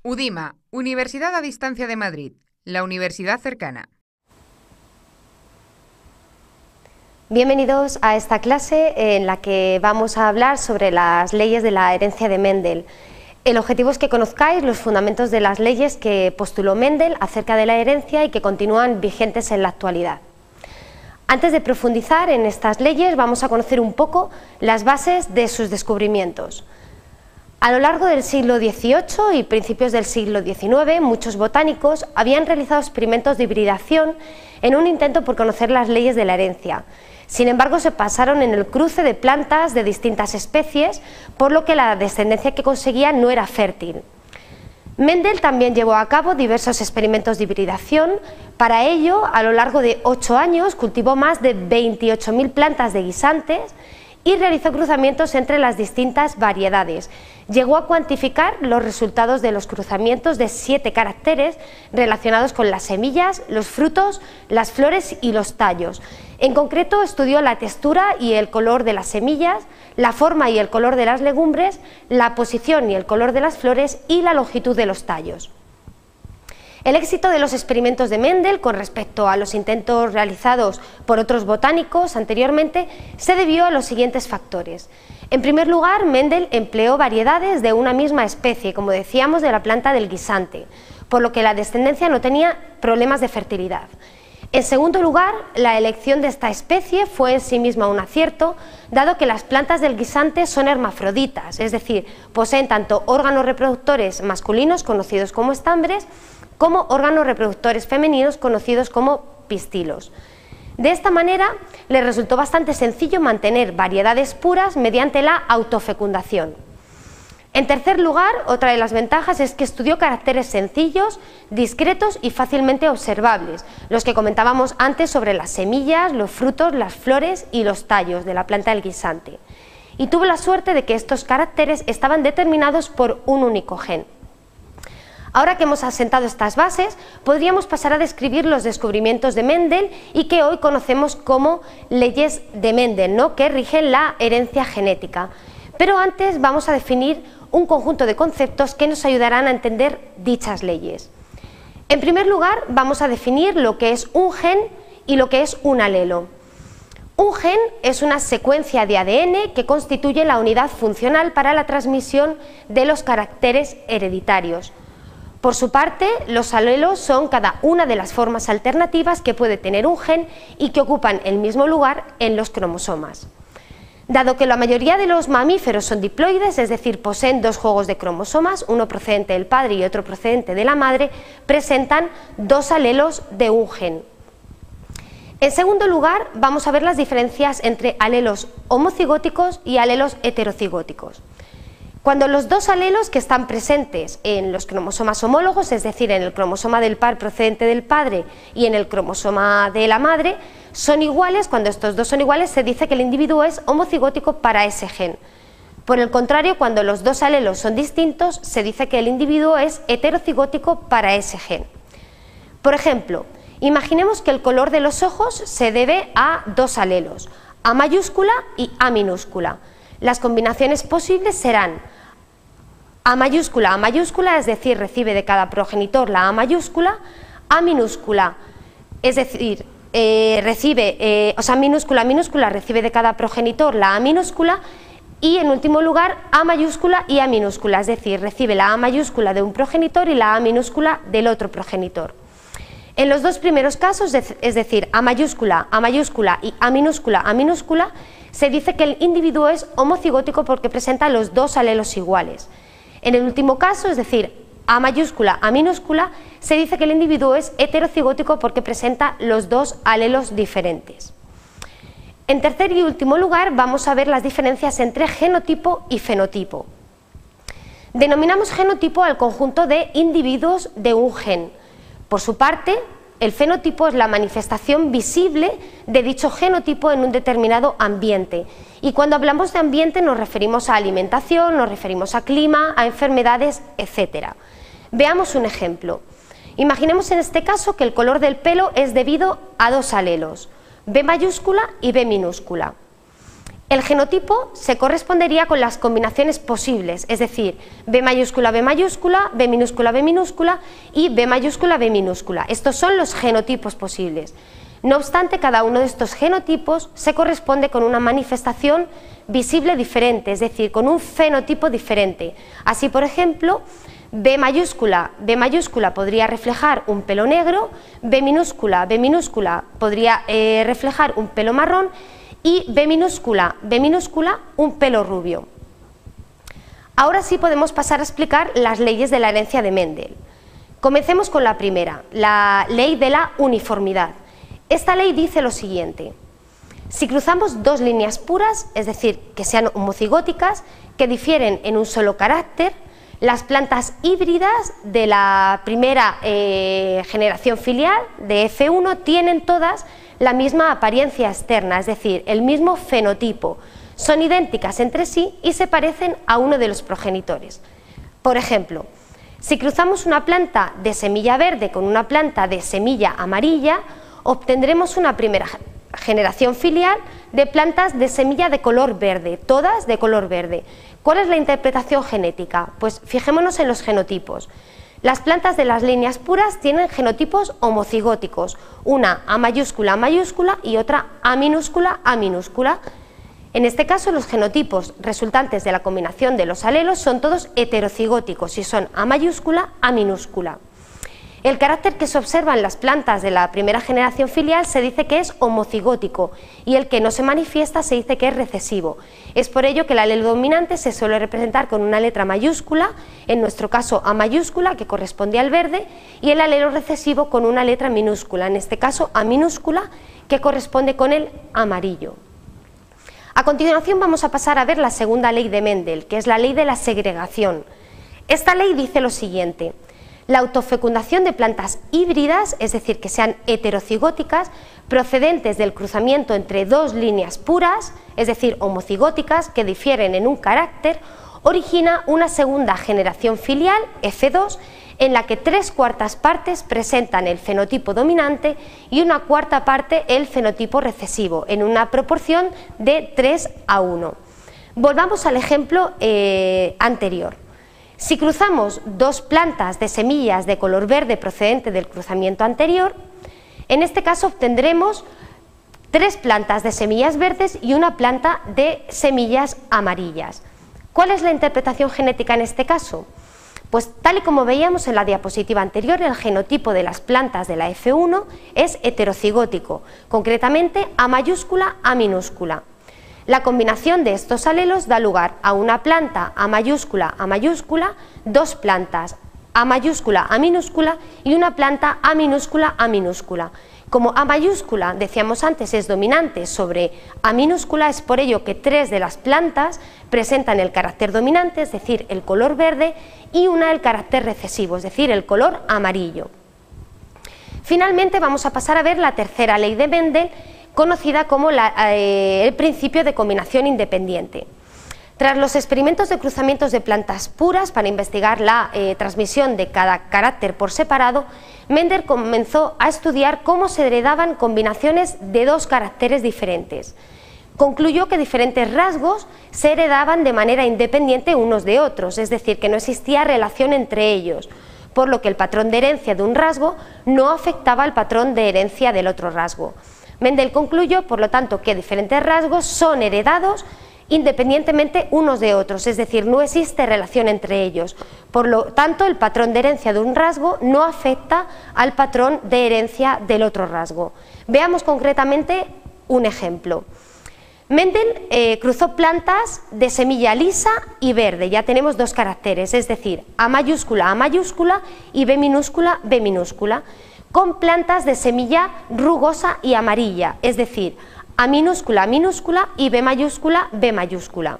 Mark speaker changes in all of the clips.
Speaker 1: UDIMA, Universidad a Distancia de Madrid, la universidad cercana.
Speaker 2: Bienvenidos a esta clase en la que vamos a hablar sobre las leyes de la herencia de Mendel. El objetivo es que conozcáis los fundamentos de las leyes que postuló Mendel acerca de la herencia y que continúan vigentes en la actualidad. Antes de profundizar en estas leyes, vamos a conocer un poco las bases de sus descubrimientos. A lo largo del siglo XVIII y principios del siglo XIX, muchos botánicos habían realizado experimentos de hibridación en un intento por conocer las leyes de la herencia. Sin embargo, se basaron en el cruce de plantas de distintas especies, por lo que la descendencia que conseguían no era fértil. Mendel también llevó a cabo diversos experimentos de hibridación. Para ello, a lo largo de 8 años, cultivó más de 28.000 plantas de guisantes y realizó cruzamientos entre las distintas variedades. Llegó a cuantificar los resultados de los cruzamientos de 7 caracteres relacionados con las semillas, los frutos, las flores y los tallos. En concreto, estudió la textura y el color de las semillas, la forma y el color de las legumbres, la posición y el color de las flores y la longitud de los tallos. El éxito de los experimentos de Mendel con respecto a los intentos realizados por otros botánicos anteriormente se debió a los siguientes factores. En primer lugar, Mendel empleó variedades de una misma especie, como decíamos, de la planta del guisante, por lo que la descendencia no tenía problemas de fertilidad. En segundo lugar, la elección de esta especie fue en sí misma un acierto, dado que las plantas del guisante son hermafroditas, es decir, poseen tanto órganos reproductores masculinos, conocidos como estambres, como órganos reproductores femeninos conocidos como pistilos. De esta manera, le resultó bastante sencillo mantener variedades puras mediante la autofecundación. En tercer lugar, otra de las ventajas es que estudió caracteres sencillos, discretos y fácilmente observables, los que comentábamos antes sobre las semillas, los frutos, las flores y los tallos de la planta del guisante. Y tuvo la suerte de que estos caracteres estaban determinados por un único gen. Ahora que hemos asentado estas bases, podríamos pasar a describir los descubrimientos de Mendel y que hoy conocemos como leyes de Mendel, ¿no?, que rigen la herencia genética. Pero antes vamos a definir un conjunto de conceptos que nos ayudarán a entender dichas leyes. En primer lugar, vamos a definir lo que es un gen y lo que es un alelo. Un gen es una secuencia de ADN que constituye la unidad funcional para la transmisión de los caracteres hereditarios. Por su parte, los alelos son cada una de las formas alternativas que puede tener un gen y que ocupan el mismo lugar en los cromosomas. Dado que la mayoría de los mamíferos son diploides, es decir, poseen 2 juegos de cromosomas, uno procedente del padre y otro procedente de la madre, presentan 2 alelos de un gen. En segundo lugar, vamos a ver las diferencias entre alelos homocigóticos y alelos heterocigóticos. Cuando los 2 alelos que están presentes en los cromosomas homólogos, es decir, en el cromosoma del par procedente del padre y en el cromosoma de la madre, son iguales, cuando estos 2 son iguales, se dice que el individuo es homocigótico para ese gen. Por el contrario, cuando los 2 alelos son distintos, se dice que el individuo es heterocigótico para ese gen. Por ejemplo, imaginemos que el color de los ojos se debe a 2 alelos, A mayúscula y A minúscula. Las combinaciones posibles serán A mayúscula, es decir, recibe de cada progenitor la A mayúscula, A minúscula, es decir, minúscula recibe de cada progenitor la A minúscula, y en último lugar A mayúscula y A minúscula, es decir, recibe la A mayúscula de un progenitor y la A minúscula del otro progenitor. En los 2 primeros casos, es decir, A mayúscula y A minúscula, se dice que el individuo es homocigótico porque presenta los 2 alelos iguales. En el último caso, es decir, A minúscula, se dice que el individuo es heterocigótico porque presenta los 2 alelos diferentes. En tercer y último lugar, vamos a ver las diferencias entre genotipo y fenotipo. Denominamos genotipo al conjunto de individuos de un gen. Por su parte, el fenotipo es la manifestación visible de dicho genotipo en un determinado ambiente. Y cuando hablamos de ambiente nos referimos a alimentación, nos referimos a clima, a enfermedades, etc. Veamos un ejemplo. Imaginemos en este caso que el color del pelo es debido a 2 alelos, B mayúscula y B minúscula. El genotipo se correspondería con las combinaciones posibles, es decir, B mayúscula, B mayúscula, B minúscula, B minúscula y B mayúscula, B minúscula. Estos son los genotipos posibles. No obstante, cada uno de estos genotipos se corresponde con una manifestación visible diferente, es decir, con un fenotipo diferente. Así, por ejemplo, B mayúscula podría reflejar un pelo negro, B minúscula podría reflejar un pelo marrón y B minúscula, un pelo rubio. Ahora sí podemos pasar a explicar las leyes de la herencia de Mendel. Comencemos con la primera, la ley de la uniformidad. Esta ley dice lo siguiente: si cruzamos dos líneas puras, es decir, que sean homocigóticas, que difieren en un solo carácter, las plantas híbridas de la primera generación filial de F1 tienen todas la misma apariencia externa, es decir, el mismo fenotipo. Son idénticas entre sí y se parecen a uno de los progenitores. Por ejemplo, si cruzamos una planta de semilla verde con una planta de semilla amarilla, obtendremos una primera generación filial de plantas de semilla de color verde, todas de color verde. ¿Cuál es la interpretación genética? Pues fijémonos en los genotipos. Las plantas de las líneas puras tienen genotipos homocigóticos, una A mayúscula y otra A minúscula. En este caso, los genotipos resultantes de la combinación de los alelos son todos heterocigóticos y son A mayúscula, A minúscula. El carácter que se observa en las plantas de la primera generación filial se dice que es homocigótico y el que no se manifiesta se dice que es recesivo. Es por ello que el alelo dominante se suele representar con una letra mayúscula, en nuestro caso A mayúscula, que corresponde al verde, y el alelo recesivo con una letra minúscula, en este caso A minúscula, que corresponde con el amarillo. A continuación vamos a pasar a ver la segunda ley de Mendel, que es la ley de la segregación. Esta ley dice lo siguiente: la autofecundación de plantas híbridas, es decir, que sean heterocigóticas, procedentes del cruzamiento entre dos líneas puras, es decir, homocigóticas, que difieren en un carácter, origina una segunda generación filial, F2, en la que 3/4 partes presentan el fenotipo dominante y 1/4 parte el fenotipo recesivo, en una proporción de 3:1. Volvamos al ejemplo anterior. Si cruzamos dos plantas de semillas de color verde procedente del cruzamiento anterior, en este caso obtendremos 3 plantas de semillas verdes y una planta de semillas amarillas. ¿Cuál es la interpretación genética en este caso? Pues tal y como veíamos en la diapositiva anterior, el genotipo de las plantas de la F1 es heterocigótico, concretamente A mayúscula, A minúscula. La combinación de estos alelos da lugar a una planta A mayúscula, dos plantas A mayúscula, A minúscula y una planta A minúscula, A minúscula. Como A mayúscula, decíamos antes, es dominante sobre A minúscula, es por ello que 3 de las plantas presentan el carácter dominante, es decir, el color verde, y una el carácter recesivo, es decir, el color amarillo. Finalmente vamos a pasar a ver la tercera ley de Mendel, conocida como el principio de combinación independiente. Tras los experimentos de cruzamientos de plantas puras para investigar la transmisión de cada carácter por separado, Mendel comenzó a estudiar cómo se heredaban combinaciones de dos caracteres diferentes. Concluyó que diferentes rasgos se heredaban de manera independiente unos de otros, es decir, que no existía relación entre ellos, por lo que el patrón de herencia de un rasgo no afectaba al patrón de herencia del otro rasgo. Mendel concluyó, por lo tanto, que diferentes rasgos son heredados independientemente unos de otros, es decir, no existe relación entre ellos. Por lo tanto, el patrón de herencia de un rasgo no afecta al patrón de herencia del otro rasgo. Veamos concretamente un ejemplo. Mendel cruzó plantas de semilla lisa y verde, ya tenemos dos caracteres, es decir, A mayúscula y B minúscula, con plantas de semilla rugosa y amarilla, es decir, A minúscula y B mayúscula.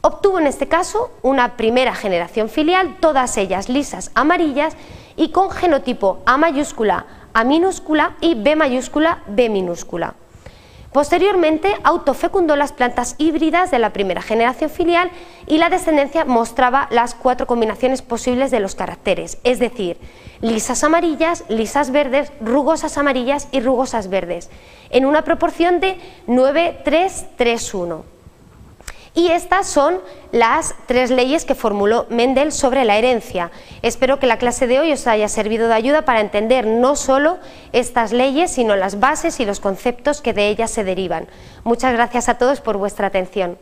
Speaker 2: Obtuvo en este caso una primera generación filial, todas ellas lisas amarillas y con genotipo A mayúscula y B minúscula. Posteriormente autofecundó las plantas híbridas de la primera generación filial y la descendencia mostraba las 4 combinaciones posibles de los caracteres, es decir, lisas amarillas, lisas verdes, rugosas amarillas y rugosas verdes, en una proporción de 9:3:1. Y estas son las 3 leyes que formuló Mendel sobre la herencia. Espero que la clase de hoy os haya servido de ayuda para entender no solo estas leyes, sino las bases y los conceptos que de ellas se derivan. Muchas gracias a todos por vuestra atención.